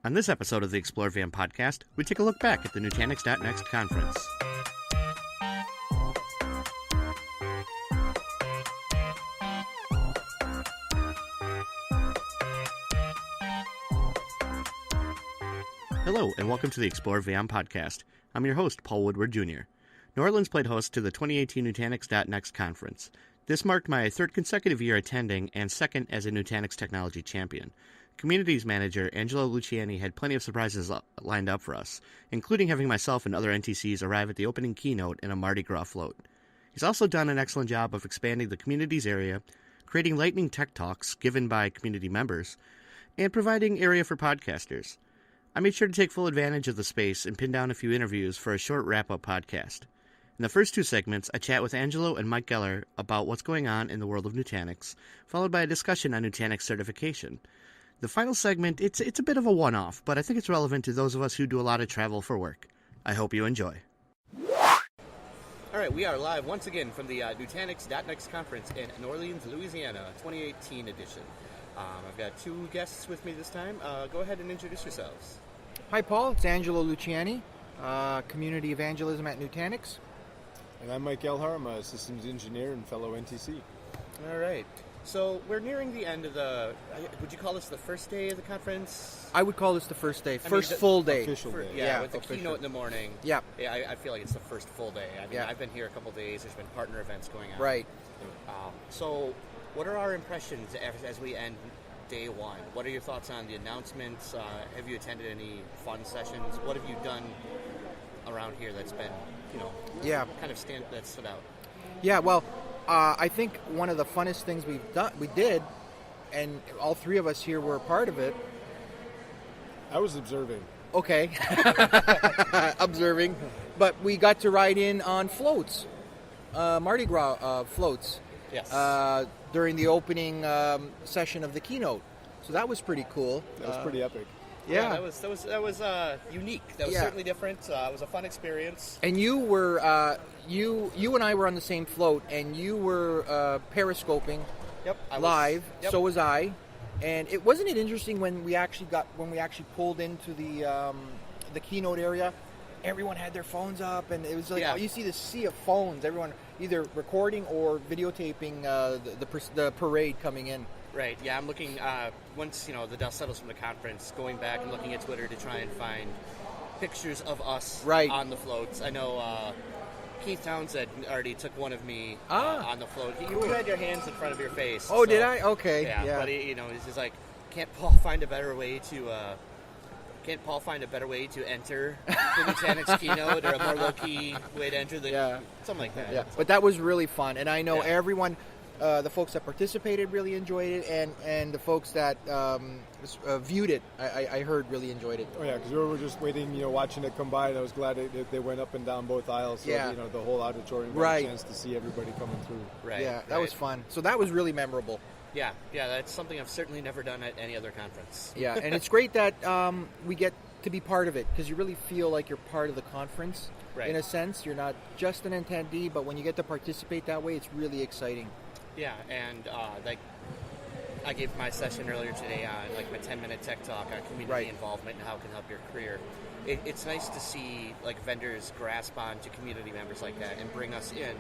On this episode of the Explore VM podcast, we take a look back at the Nutanix Next conference. Hello, and welcome to the Explore VM podcast. I'm your host, Paul Woodward Jr. New Orleans played host to the 2018 Nutanix Next conference. This marked my third consecutive year attending and second as a Nutanix technology champion. Communities manager Angelo Luchiani had plenty of surprises lined up for us, including having myself and other NTCs arrive at the opening keynote in a Mardi Gras float. He's also done an excellent job of expanding the communities area, creating lightning tech talks given by community members, and providing area for podcasters. I made sure to take full advantage of the space and pin down a few interviews for a short wrap-up podcast. In the first two segments, I chat with Angelo and Mike Gelhar about what's going on in the world of Nutanix, followed by a discussion on Nutanix certification. The final segment, it's a bit of a one-off, but I think it's relevant to those of us who do a lot of travel for work. I hope you enjoy. All right, we are live once again from the Nutanix Next conference in New Orleans, Louisiana, 2018 edition. I've got two guests with me this time. Go ahead and introduce yourselves. Hi, Paul. It's Angelo Luchiani, Community Evangelism at Nutanix. And I'm Mike Gelhar. I'm a systems engineer and fellow NTC. All right. So we're nearing the end of the, would you call this the first day of the conference? I would call this the first day, full day. Official day. Yeah, with the keynote in the morning. Yeah. I feel like it's the first full day. I mean, yeah. I've been here a couple days. There's been partner events going on. Right. So what are our impressions as we end day one? What are your thoughts on the announcements? Have you attended any fun sessions? What have you done around here that's been, kind of that stood out? Yeah, well, I think one of the funnest things we did, and all three of us here were a part of it. I was observing. Okay. Observing. But we got to ride in on floats, Mardi Gras floats. Yes. During the opening session of the keynote. So that was pretty cool. That was pretty epic. Yeah, that was unique. That was certainly different. It was a fun experience. And you were you and I were on the same float, and you were periscoping live. Yep. So was I. And wasn't it interesting when we actually pulled into the keynote area? Everyone had their phones up, and it was like you see this sea of phones. Everyone either recording or videotaping the parade coming in. Right, yeah, I'm looking, once, the dust settles from the conference, going back and looking at Twitter to try and find pictures of us on the floats. I know Keith Townsend already took one of me on the float. You had your hands in front of your face. Oh, so, did I? Okay. Yeah. But he's just like, can't Paul find a better way to enter the Nutanix keynote, or a more low-key way to enter something like that? Yeah, but that was really fun, and I know everyone, the folks that participated really enjoyed it, and the folks that viewed it, I heard really enjoyed it. Oh yeah, because we were just waiting, watching it come by, and I was glad they went up and down both aisles, so the whole auditorium got a chance to see everybody coming through. Right. Yeah, that was fun. So that was really memorable. Yeah, that's something I've certainly never done at any other conference. Yeah, and it's great that we get to be part of it, because you really feel like you're part of the conference. Right. In a sense, you're not just an attendee, but when you get to participate that way, it's really exciting. Yeah, and I gave my session earlier today on my 10-minute tech talk on community involvement and how it can help your career. It's nice to see vendors grasp on to community members like that and bring us in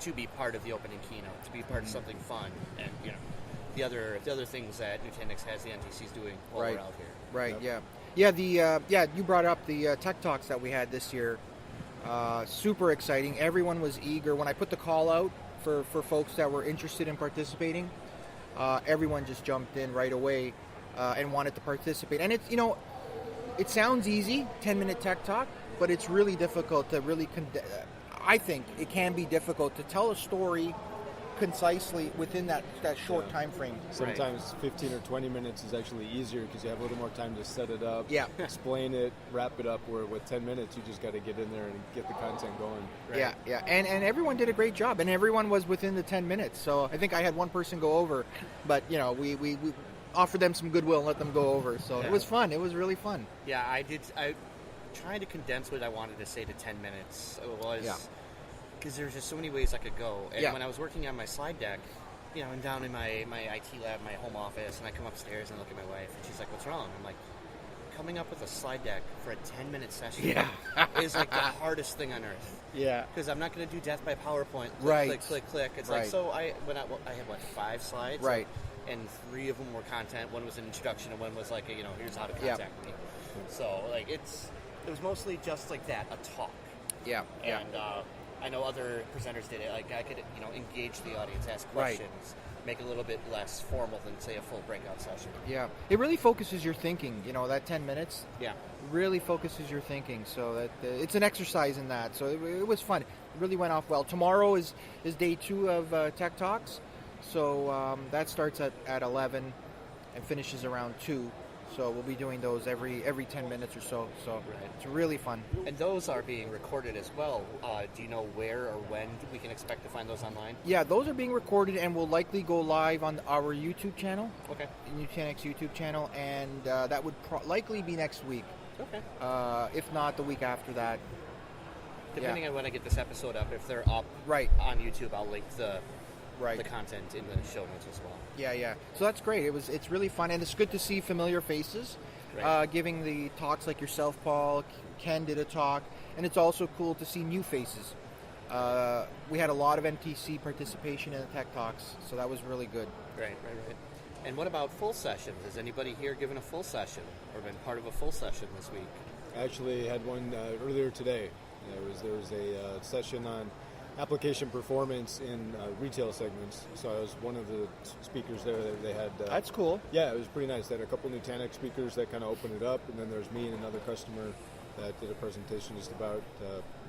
to be part of the opening keynote, to be part of something fun, and the other things that Nutanix has the NTCs doing while we're out here. Right. Yeah. You brought up the tech talks that we had this year. Super exciting. Everyone was eager. When I put the call out for folks that were interested in participating, everyone just jumped in right away and wanted to participate. And it's it sounds easy, 10-minute tech talk, but it's really difficult to really. I think it can be difficult to tell a story concisely within that short time frame. Sometimes 15 or 20 minutes is actually easier because you have a little more time to set it up, explain it, wrap it up, where with 10 minutes you just got to get in there and get the content going. Right? Yeah. And everyone did a great job, and everyone was within the 10 minutes. So I think I had one person go over, but we offered them some goodwill and let them go over. So it was fun. It was really fun. Yeah, I tried to condense what I wanted to say to 10 minutes. Because there's just so many ways I could go. And when I was working on my slide deck, I'm down in my IT lab, my home office, and I come upstairs and look at my wife, and she's like, "What's wrong?" I'm like, coming up with a slide deck for a 10-minute session is like the hardest thing on earth. Yeah. Because I'm not going to do death by PowerPoint. Click. It's like, so I had 5 slides. Right. And 3 of them were content. One was an introduction, and one was like, here's how to contact me. So like it was mostly just like that, a talk. Yeah. And I know other presenters did it. Like I could, engage the audience, ask questions, make it a little bit less formal than say a full breakout session. Yeah. It really focuses your thinking. That 10 minutes. Yeah. Really focuses your thinking. So that it's an exercise in that. So it was fun. It really went off well. Tomorrow is day 2 of Tech Talks. So that starts at 11 and finishes around 2. So we'll be doing those every 10 minutes or so. So It's really fun. And those are being recorded as well. Do you know where or when we can expect to find those online? Yeah, those are being recorded and will likely go live on our YouTube channel. Okay. Nutanix YouTube channel, and that would likely be next week. Okay. If not, the week after that. Depending on when I get this episode up, if they're up on YouTube, I'll link the content in the show notes as well. Yeah. So that's great. It's really fun, and it's good to see familiar faces giving the talks like yourself, Paul. Ken did a talk, and it's also cool to see new faces. We had a lot of NTC participation in the Tech Talks, so that was really good. Right. And what about full sessions? Has anybody here given a full session or been part of a full session this week? I actually had one earlier today. There was a session on application performance in retail segments. So I was one of the speakers there. They had that's cool. Yeah, it was pretty nice. They had a couple Nutanix speakers that kind of opened it up, and then there's me and another customer that did a presentation just about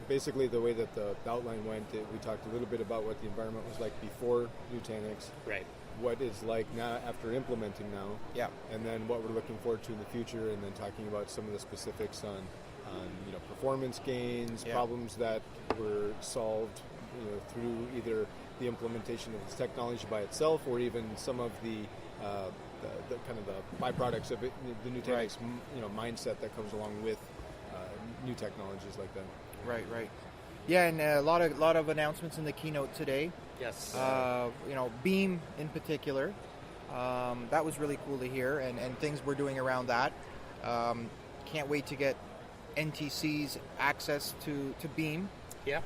basically the way that the outline went. We talked a little bit about what the environment was like before Nutanix, right? What it's like now after implementing now, and then what we're looking forward to in the future, and then talking about some of the specifics on performance gains, problems that were solved through either the implementation of this technology by itself, or even some of the kind of the byproducts of it, the Nutanix mindset that comes along with new technologies like that. Right. Yeah, and a lot of announcements in the keynote today. Yes. Beam in particular. That was really cool to hear, and things we're doing around that. Can't wait to get NTCs access to Beam. Yeah.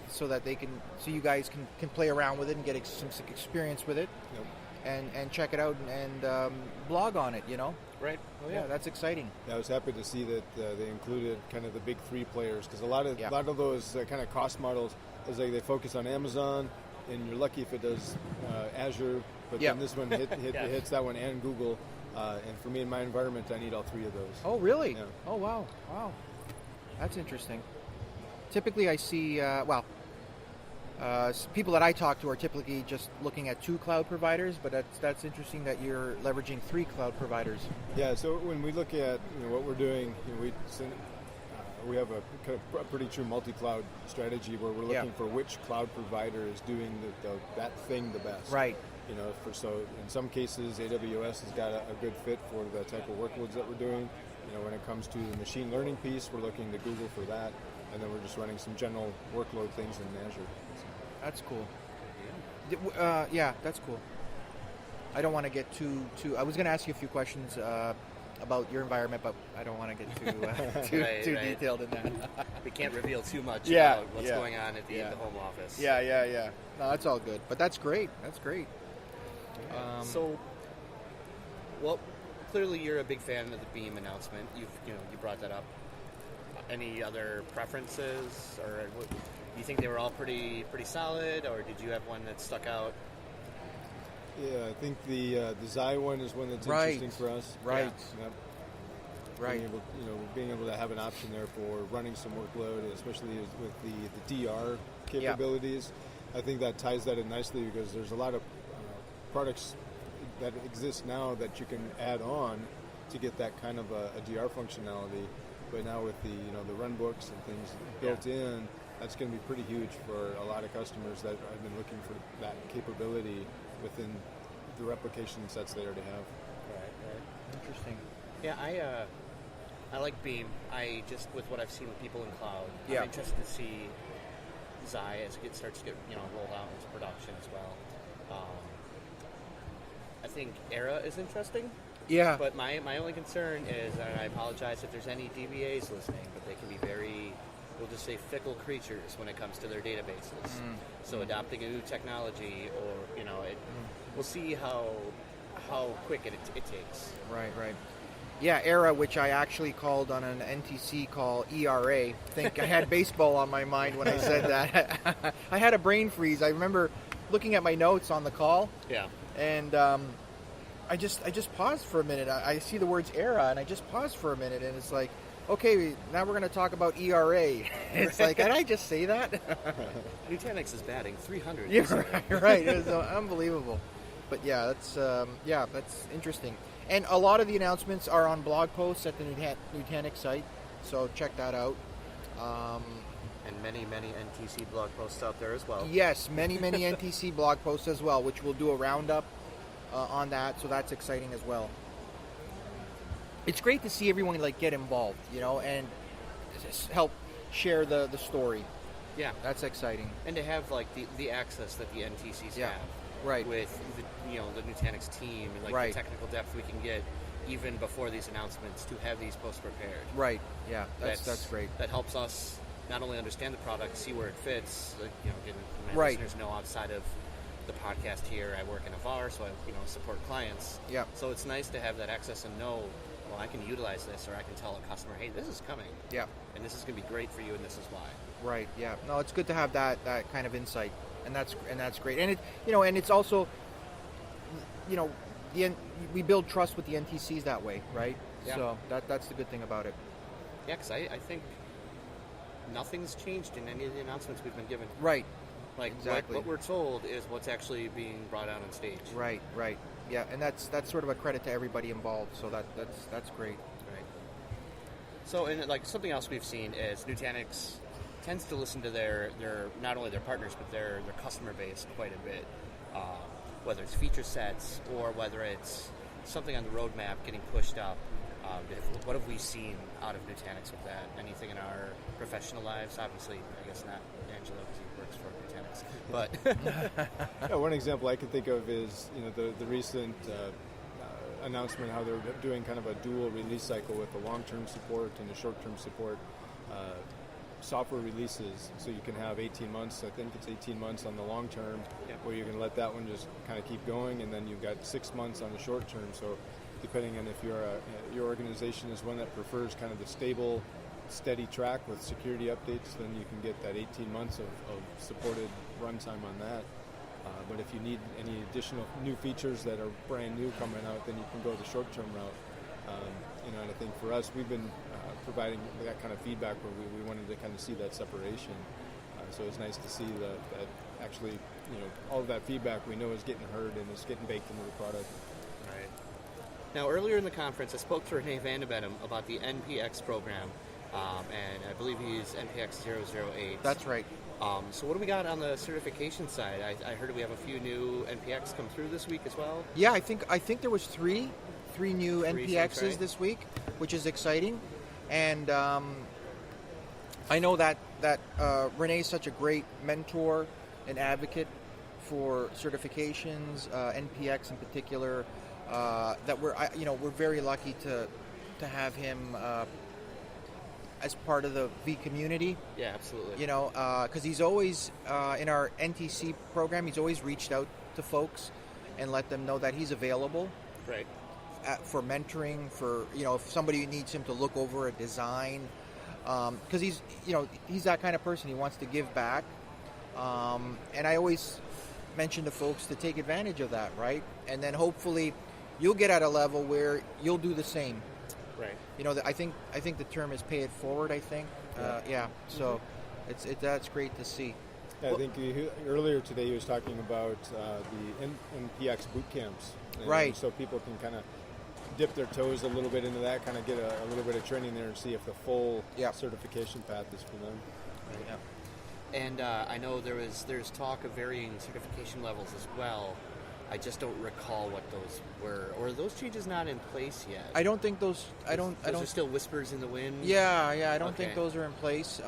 So that so you guys can play around with it and get some experience with it, and check it out and blog on it. Right. Oh yeah, that's exciting. Yeah, I was happy to see that they included kind of the big 3 players, because a lot of those kind of cost models is like they focus on Amazon, and you're lucky if it does Azure, but then this one hits that one and Google. And for me in my environment, I need all 3 of those. Oh, really? Yeah. Oh, wow. That's interesting. Typically, I see, people that I talk to are typically just looking at 2 cloud providers, but that's interesting that you're leveraging 3 cloud providers. Yeah, so when we look at what we're doing, we have a pretty true multi-cloud strategy where we're looking for which cloud provider is doing that thing the best. Right. So in some cases, AWS has got a good fit for the type of workloads that we're doing. When it comes to the machine learning piece, we're looking to Google for that, and then we're just running some general workload things in Azure. That's cool. Yeah, that's cool. I don't want to get too. I was going to ask you a few questions about your environment, but I don't want to get too detailed in that. We can't reveal too much about what's going on at the home office. Yeah. No, that's all good. But that's great. Clearly you're a big fan of the Beam announcement. You brought that up. Any other preferences, or do you think they were all pretty solid, or did you have one that stuck out? Yeah, I think the Xi one is one that's interesting for us. Right. Yep. Right. Being able to have an option there for running some workload, especially with the DR capabilities. I think that ties that in nicely, because there's a lot of products that exist now that you can add on to get that kind of a DR functionality. But now with the run books and things built in, that's going to be pretty huge for a lot of customers that have been looking for that capability within the replication sets they already have. Right. Interesting. Yeah, I like Beam. I just, with what I've seen with people in cloud, I'm interested to see Xi as it starts to get rolled out into production as well. I think Era is interesting. Yeah. But my only concern is, and I apologize if there's any DBAs listening, but they can be very, we'll just say, fickle creatures when it comes to their databases. So adopting a new technology, or we'll see how quick it takes. Right. Yeah, ERA, which I actually called on an NTC call ERA. I think I had baseball on my mind when I said that. I had a brain freeze. I remember looking at my notes on the call. Yeah. And I just paused for a minute. I see the words ERA, and I just paused for a minute, and it's like, okay, now we're going to talk about ERA. It's like, did I just say that? Nutanix is batting 300. Yeah, right. It was unbelievable. But yeah, that's interesting. And a lot of the announcements are on blog posts at the Nutanix site, so check that out. And many NTC blog posts out there as well. Yes, many NTC blog posts as well, which we'll do a roundup on that, so that's exciting as well. It's great to see everyone get involved, and just help share the story. Yeah, that's exciting. And to have the access that the NTCs have. Right. With the Nutanix team and the technical depth we can get even before these announcements to have these posts prepared. Right. Yeah. That's great. That helps us not only understand the product, see where it fits. Getting my listeners know outside of the podcast here, I work in a VAR, so I support clients. Yeah. So it's nice to have that access and know, well, I can utilize this, or I can tell a customer, hey, this is coming. Yeah. And this is going to be great for you, and this is why. Right. Yeah. No, it's good to have that kind of insight. And that's great, and and it's also, we build trust with the NTCs that way, right? Yeah. So that's the good thing about it. Yeah, because I think nothing's changed in any of the announcements we've been given. Right. Exactly. What we're told is what's actually being brought out on stage. Right. Yeah, and that's sort of a credit to everybody involved. So that's great. Right. So, and something else we've seen is Nutanix tends to listen to their not only their partners but their customer base quite a bit, whether it's feature sets or whether it's something on the roadmap getting pushed up. What have we seen out of Nutanix with that? Anything in our professional lives? Obviously, I guess not Angelo because he works for Nutanix. But one example I can think of is the recent announcement how they're doing kind of a dual release cycle with the long-term support and the short-term support. Software releases, so you can have 18 months, I think it's 18 months on the long term, where you're going to let that one just kind of keep going, and then you've got 6 months on the short term. So depending on if your organization is one that prefers kind of the stable, steady track with security updates, then you can get that 18 months of supported runtime on that. But if you need any additional new features that are brand new coming out, then you can go the short term route. And I think for us, we've been providing that kind of feedback where we wanted to kind of see that separation. So it's nice to see that actually, all of that feedback we know is getting heard and is getting baked into the product. Right. Now, earlier in the conference, I spoke to Renee Vandebenham about the NPX program, and I believe he's NPX 008. That's right. So what do we got on the certification side? I heard we have a few new NPX come through this week as well. Yeah, I think there was three new NPXs this week, which is exciting. And I know that Renee is such a great mentor and advocate for certifications, NPX in particular. That we're very lucky to have him as part of the V community. Yeah, absolutely. Because he's always in our NTC program, he's always reached out to folks and let them know that he's available. Right. For mentoring, for if somebody needs him to look over a design, because he's that kind of person. He wants to give back, and I always mention to folks to take advantage of that, right? And then hopefully you'll get at a level where you'll do the same. Right. I think the term is pay it forward. I think, So that's great to see. Yeah, I think earlier today he was talking about the Mpx Boot Camps. Right. So people can kind of dip their toes a little bit into that, kind of get a little bit of training there and see if the full certification path is for them. Right. Yeah. And I know there's talk of varying certification levels as well. I just don't recall what those were. Or are those changes not in place yet? I don't think those. Those are still whispers in the wind. Yeah. I don't think those are in place.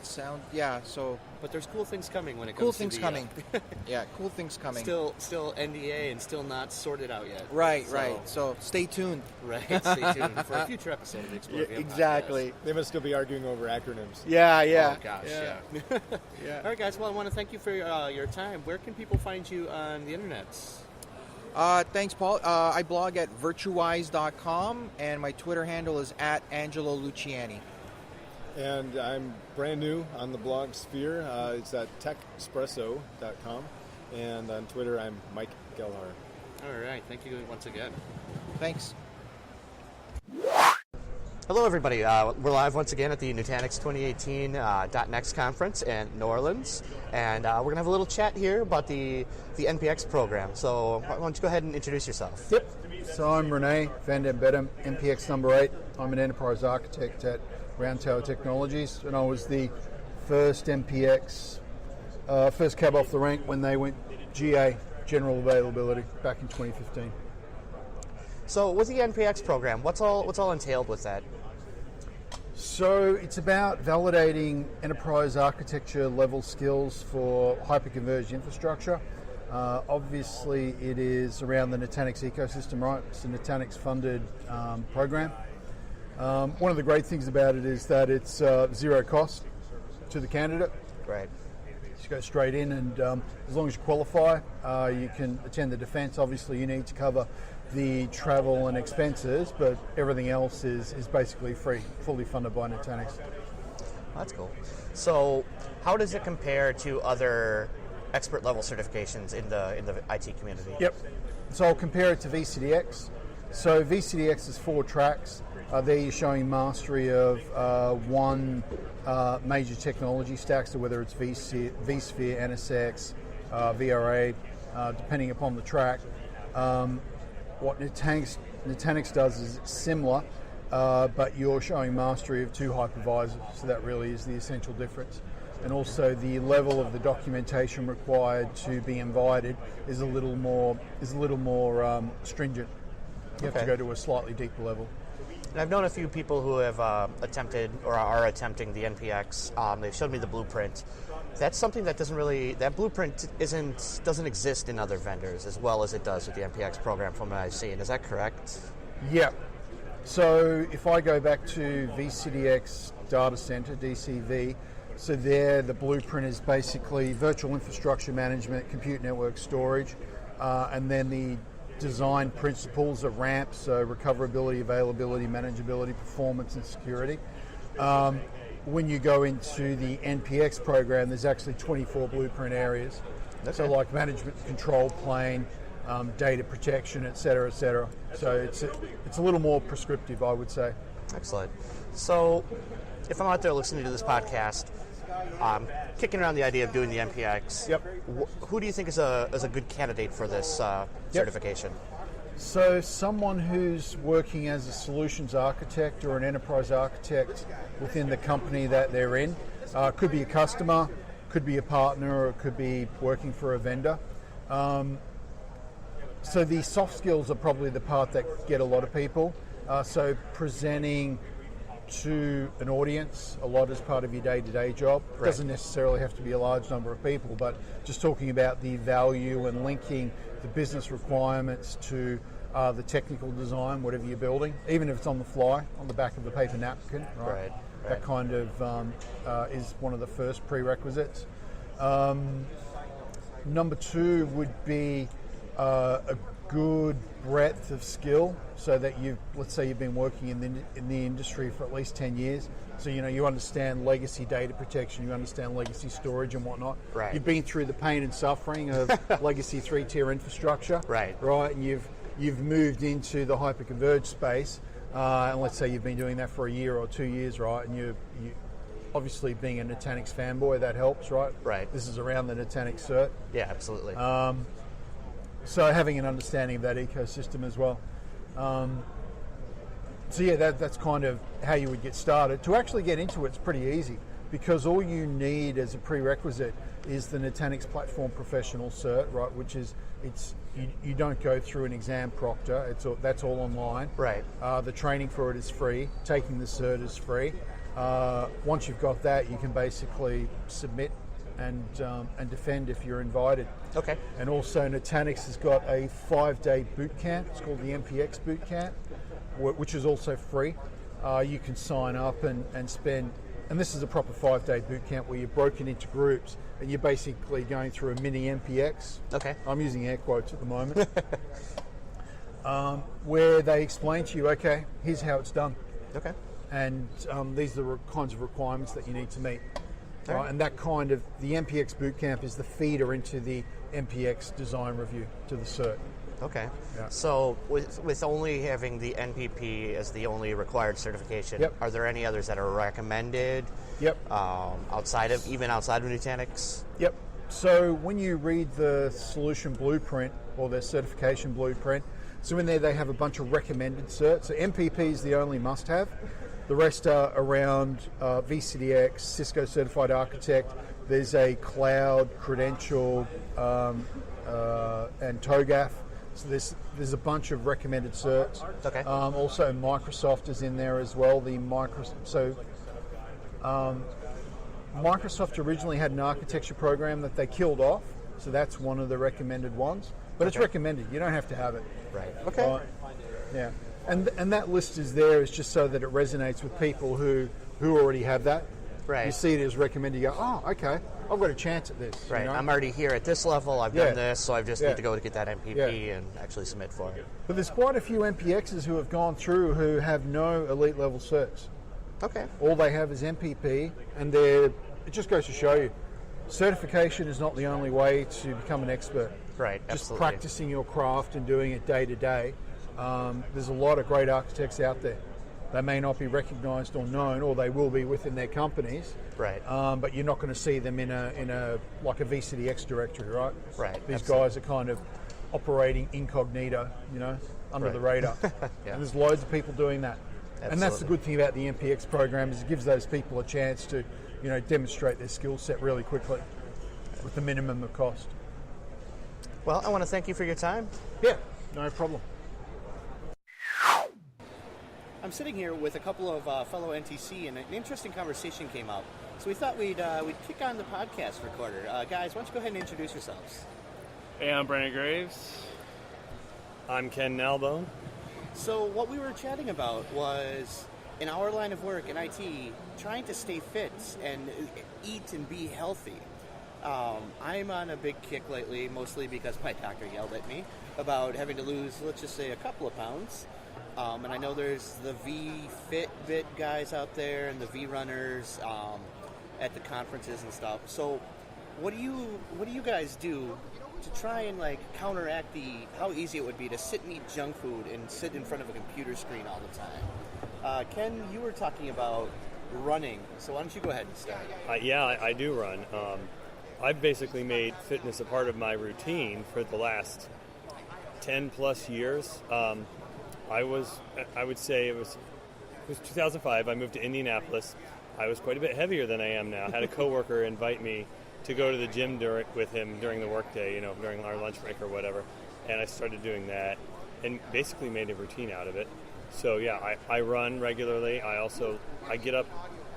So but there's cool things coming when it Cool comes things to coming. Yeah, cool things coming. Still NDA and still not sorted out yet. Right. So stay tuned. Right, stay tuned for a future episode of the Explore VM Exactly. podcast. They must still be arguing over acronyms. Yeah. Oh, gosh, yeah. Yeah. All right, guys, well, I want to thank you for your time. Where can people find you on the internet? Thanks, Paul. I blog at virtuwise.com, and my Twitter handle is at Angelo Luchiani. And I'm brand new on the blog sphere. It's at techespresso.com. And on Twitter, I'm Mike Gelhar. All right, thank you once again. Thanks. Hello, everybody. We're live once again at the Nutanix 2018 .next conference in New Orleans, and we're going to have a little chat here about the Mpx program. So why don't you go ahead and introduce yourself? Yep. So I'm Renee Van Den Bedham, Mpx number 8. I'm an enterprise architect at Round Tower Technologies, and I was the first Mpx, first cab off the rank when they went GA, general availability, back in 2015. So with the Mpx program, what's all entailed with that? So it's about validating enterprise architecture level skills for hyperconverged infrastructure. Obviously, it is around the Nutanix ecosystem, right? It's a Nutanix funded program. One of the great things about it is that it's zero cost to the candidate. Right. You go straight in, and as long as you qualify, you can attend the defense. Obviously, you need to cover the travel and expenses, but everything else is basically free, fully funded by Nutanix. That's cool. So how does it compare to other expert level certifications in the IT community? Yep. So I'll compare it to VCDX. So VCDX is 4 tracks. There you're showing mastery of one major technology stack, so whether it's vSphere, NSX, VRA, depending upon the track. What Nutanix does is similar, but you're showing mastery of 2 hypervisors, so that really is the essential difference. And also the level of the documentation required to be invited is a little more stringent. You have to go to a slightly deeper level. And I've known a few people who have attempted or are attempting the NPX. They've showed me the blueprint. That's something that that blueprint doesn't exist in other vendors as well as it does with the NPX program from what I've seen. Is that correct? Yeah. So if I go back to VCDX Data Center, DCV, so there the blueprint is basically virtual infrastructure management, compute network storage, and then the design principles of RAMP, so recoverability, availability, manageability, performance, and security. When you go into the NPX program, there's actually 24 blueprint areas. Okay. So like management control plane, data protection, et cetera, et cetera. So it's a little more prescriptive, I would say. Excellent. So if I'm out there listening to this podcast, kicking around the idea of doing the NPX, yep. Who do you think is a good candidate for this certification? So someone who's working as a solutions architect or an enterprise architect within the company that they're in. Could be a customer, could be a partner, or it could be working for a vendor. So the soft skills are probably the part that get a lot of people. So presenting to an audience a lot as part of your day-to-day job. Right. Doesn't necessarily have to be a large number of people, but just talking about the value and linking the business requirements to the technical design, whatever you're building, even if it's on the fly, on the back of a paper napkin, right? That kind of is one of the first prerequisites. Number 2 would be a good breadth of skill, so that let's say you've been working in the industry for at least 10 years, so you understand legacy data protection, you understand legacy storage and whatnot. Right. You've been through the pain and suffering of legacy 3-tier infrastructure, right? And you've moved into the hyperconverged space, and let's say you've been doing that for a year or 2 years, right? And you obviously being a Nutanix fanboy, that helps, right? Right. This is around the Nutanix cert. Yeah, absolutely. So having an understanding of that ecosystem as well. So yeah, that's kind of how you would get started. To actually get into it's pretty easy, because all you need as a prerequisite is the Nutanix Platform Professional cert, right? Which is you don't go through an exam proctor. That's all online. Right. The training for it is free. Taking the cert is free. Once you've got that, you can basically submit and defend if you're invited. Okay. And also Nutanix has got a 5-day boot camp. It's called the Mpx Boot Camp, which is also free. You can sign up and spend, and this is a proper 5-day boot camp where you're broken into groups and you're basically going through a mini MPX. Okay. I'm using air quotes at the moment. Where they explain to you, okay, here's how it's done. Okay. And these are the kinds of requirements that you need to meet. All right. And that kind of, the Mpx Bootcamp is the feeder into the Mpx design review to the cert. Okay. Yeah. So with only having the NPP as the only required certification, Yep. are there any others that are recommended? Yep. Outside of Nutanix? Yep. So when you read the solution blueprint or their certification blueprint, so in there they have a bunch of recommended certs. So MPP is the only must-have. The rest are around VCDX, Cisco Certified Architect. There's a cloud credential and TOGAF. So there's a bunch of recommended certs. Okay. Also Microsoft is in there as well. Microsoft originally had an architecture program that they killed off. So that's one of the recommended ones. But it's recommended. You don't have to have it. Right. Okay. Yeah. And that list is there is just so that it resonates with people who already have that. Right. You see it as recommended, you go, oh, okay, I've got a chance at this. Right. You know? I'm already here at this level. I've done this, so I just need to go to get that MPP and actually submit for it. But there's quite a few MPXs who have gone through who have no elite level certs. Okay. All they have is MPP, and it just goes to show you, certification is not the only way to become an expert. Right. Just Absolutely. practicing your craft and doing it day to day. There's a lot of great architects out there. They may not be recognised or known, or they will be within their companies. Right. But you're not going to see them in a like a VCDX directory, right? Right. These Absolutely. guys are kind of operating incognito, under Right. the radar. Yeah. And there's loads of people doing that. And that's the Absolutely. good thing about the MPX program is it gives those people a chance to, demonstrate their skill set really quickly with the minimum of cost. Well, I want to thank you for your time. Yeah, no problem. I'm sitting here with a couple of fellow NTC, and an interesting conversation came up. So we thought we'd kick on the podcast recorder. Guys, why don't you go ahead and introduce yourselves? Hey, I'm Brandon Graves. I'm Ken Nalbone. So what we were chatting about was, in our line of work in IT, trying to stay fit and eat and be healthy. I'm on a big kick lately, mostly because my doctor yelled at me about having to lose, let's just say, a couple of pounds. And I know there's the V-Fitbit guys out there and the V-Runners at the conferences and stuff. So what do you guys do to try and counteract how easy it would be to sit and eat junk food and sit in front of a computer screen all the time? Ken, you were talking about running, so why don't you go ahead and start? Yeah, I do run. I've basically made fitness a part of my routine for the last 10 plus years. I would say it was 2005. I moved to Indianapolis. I was quite a bit heavier than I am now. I had a coworker invite me to go to the gym with him during the workday, during our lunch break or whatever. And I started doing that and basically made a routine out of it. So yeah, I run regularly. I get up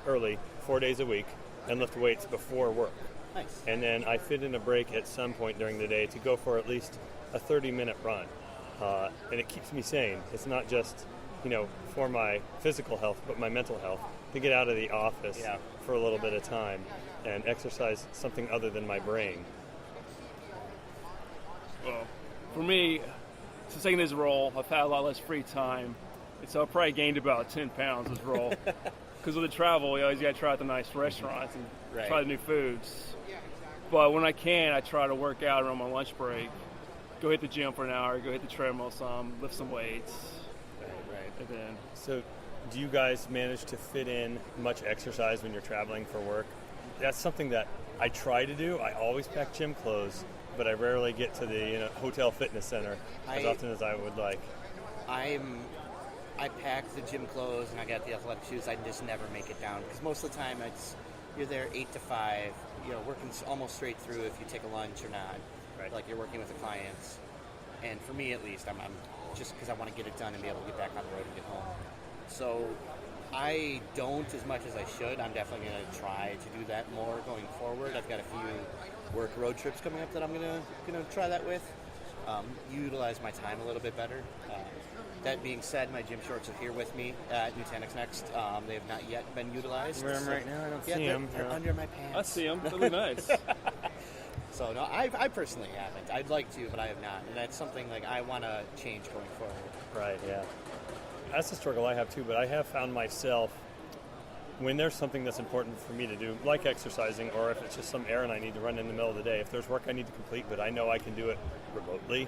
early 4 days a week and lift weights before work. Nice. And then I fit in a break at some point during the day to go for at least a 30-minute run. And it keeps me sane. It's not just, for my physical health, but my mental health, to get out of the office for a little bit of time and exercise something other than my brain. Well, for me, since taking this role, I've had a lot less free time. And so I probably gained about 10 pounds this role. Because with the travel, you always got to try out the nice restaurants and try the new foods. But when I can, I try to work out around my lunch break. Go hit the gym for an hour, go hit the treadmill some, lift some weights. Right. And then, So do you guys manage to fit in much exercise when you're traveling for work? That's something that I try to do. I always pack gym clothes, but I rarely get to the hotel fitness center as often as I would like. I pack the gym clothes and I got the athletic shoes. I just never make it down because most of the time you're there 8 to 5, working almost straight through if you take a lunch or not. Right. Like you're working with the clients. And for me at least, I'm just because I want to get it done and be able to get back on the road and get home. So I don't as much as I should. I'm definitely going to try to do that more going forward. I've got a few work road trips coming up that I'm going to try that with. Utilize my time a little bit better. That being said, my gym shorts are here with me at Nutanix Next. They have not yet been utilized. Wear them right now. I don't see them. They're under my pants. I see them. They look nice. So no, I personally haven't. I'd like to, but I have not, and that's something like I want to change going forward. Right. Yeah. That's a struggle I have too, but I have found myself when there's something that's important for me to do, like exercising, or if it's just some errand I need to run in the middle of the day. If there's work I need to complete, but I know I can do it remotely,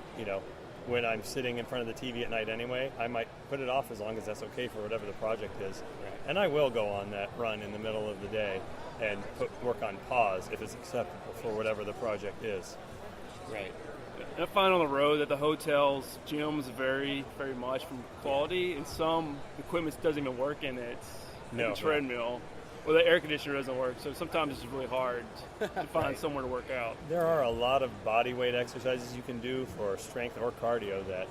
when I'm sitting in front of the TV at night anyway, I might put it off as long as that's okay for whatever the project is. Right. And I will go on that run in the middle of the day and put work on pause if it's acceptable for whatever the project is. Right. And I find on the road that the hotels, gyms vary very much from quality, and some equipment doesn't even work in it. No, the treadmill. Well, the air conditioner doesn't work, so sometimes it's really hard to find somewhere to work out. There are a lot of body weight exercises you can do for strength or cardio that,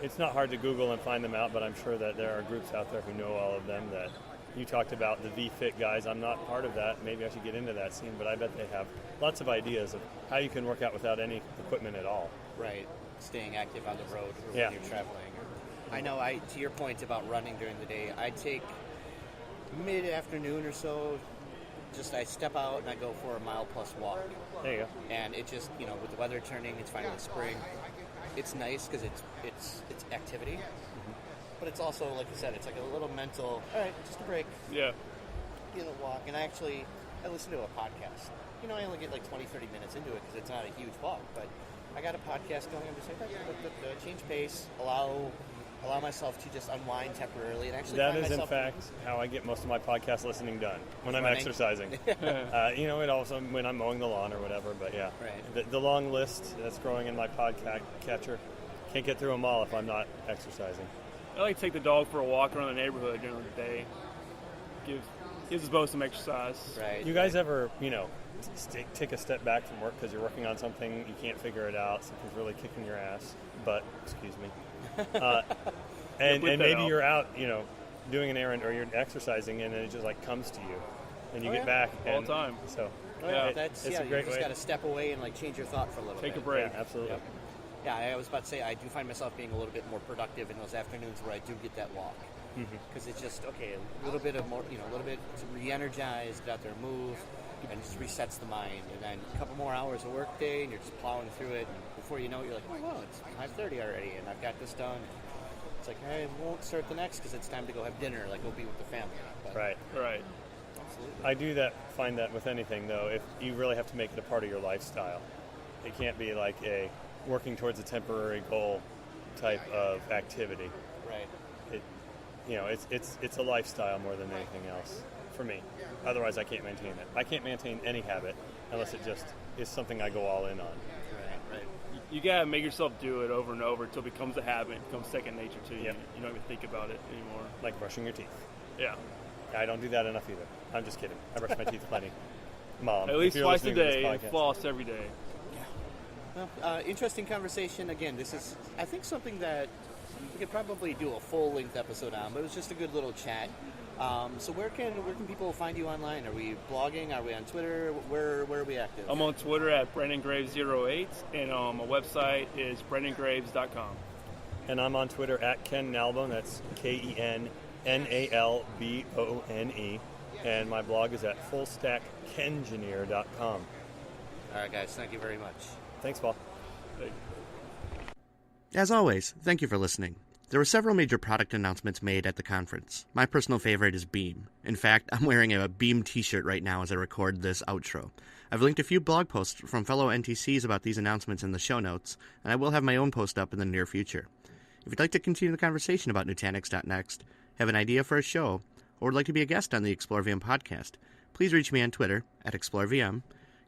it's not hard to Google and find them out, but I'm sure that there are groups out there who know all of them. That you talked about the V-Fit guys. I'm not part of that. Maybe I should get into that scene, but I bet they have lots of ideas of how you can work out without any equipment at all. Right. Staying active on the road or Yeah. when you're traveling. I know, to your point about running during the day, I take mid-afternoon or so, I step out and I go for a mile-plus walk. There you go. And it just, with the weather turning, it's finally spring. It's nice because it's activity. But it's also, like you said, it's like a little mental, all right, just a break. Yeah. Get a walk. And I listen to a podcast. I only get like 20, 30 minutes into it because it's not a huge walk. But I got a podcast going. I'm just like, change pace, allow myself to just unwind temporarily and actually that is in fact how I get most of my podcast listening done when I'm exercising. It also when I'm mowing the lawn or whatever, but yeah. Right. The long list that's growing in my podcast catcher, can't get through them all if I'm not exercising. I like to take the dog for a walk around the neighborhood during the day. Gives us both some exercise. Right. You guys ever, take a step back from work because you're working on something, you can't figure it out, something's really kicking your ass, excuse me. And maybe you're out, doing an errand or you're exercising and it just comes to you, and you get back all the time. So it's a great way. You just got to to stay away and change your thought for a little bit. Take a break. Yeah, absolutely. Yeah, I was about to say I do find myself being a little bit more productive in those afternoons where I do get that walk because it's just a little bit of more, a little bit to re-energize, get out there, and move, and just resets the mind. And then a couple more hours of work day, and you're just plowing through it. And before you know it, you're like, oh wow, it's 5:30 already, and I've got this done. It's like I won't start the next because it's time to go have dinner. Go be with the family. But, Right. Absolutely. I find that with anything though, if you really have to make it a part of your lifestyle, it can't be like a working towards a temporary goal type of activity. Right. It's a lifestyle more than anything else for me. Otherwise, I can't maintain it. I can't maintain any habit unless it just is something I go all in on. Right. You gotta make yourself do it over and over until it becomes a habit, becomes second nature to you. Yep. You don't even think about it anymore. Like brushing your teeth. Yeah. I don't do that enough either. I'm just kidding. I brush my teeth plenty. Mom, At least if you're twice a listening to this day, and podcast. floss every day. Well, interesting conversation. Again, this is, I think, something that we could probably do a full-length episode on, but it was just a good little chat. So where can people find you online? Are we blogging? Are we on Twitter? Where are we active? I'm on Twitter at BrandonGraves08, and my website is BrandonGraves.com. And I'm on Twitter at Ken Nalbone. That's KenNalbone. And my blog is at fullstackkengineer.com. All right, guys. Thank you very much. Thanks, Paul. As always, thank you for listening. There were several major product announcements made at the conference. My personal favorite is Beam. In fact, I'm wearing a Beam t-shirt right now as I record this outro. I've linked a few blog posts from fellow NTCs about these announcements in the show notes, and I will have my own post up in the near future. If you'd like to continue the conversation about Nutanix.next, have an idea for a show, or would like to be a guest on the Explore VM podcast, please reach me on Twitter at ExploreVM,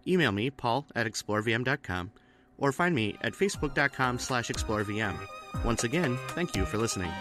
email me, paul@explorevm.com, or find me at facebook.com/ExploreVM. Once again, thank you for listening.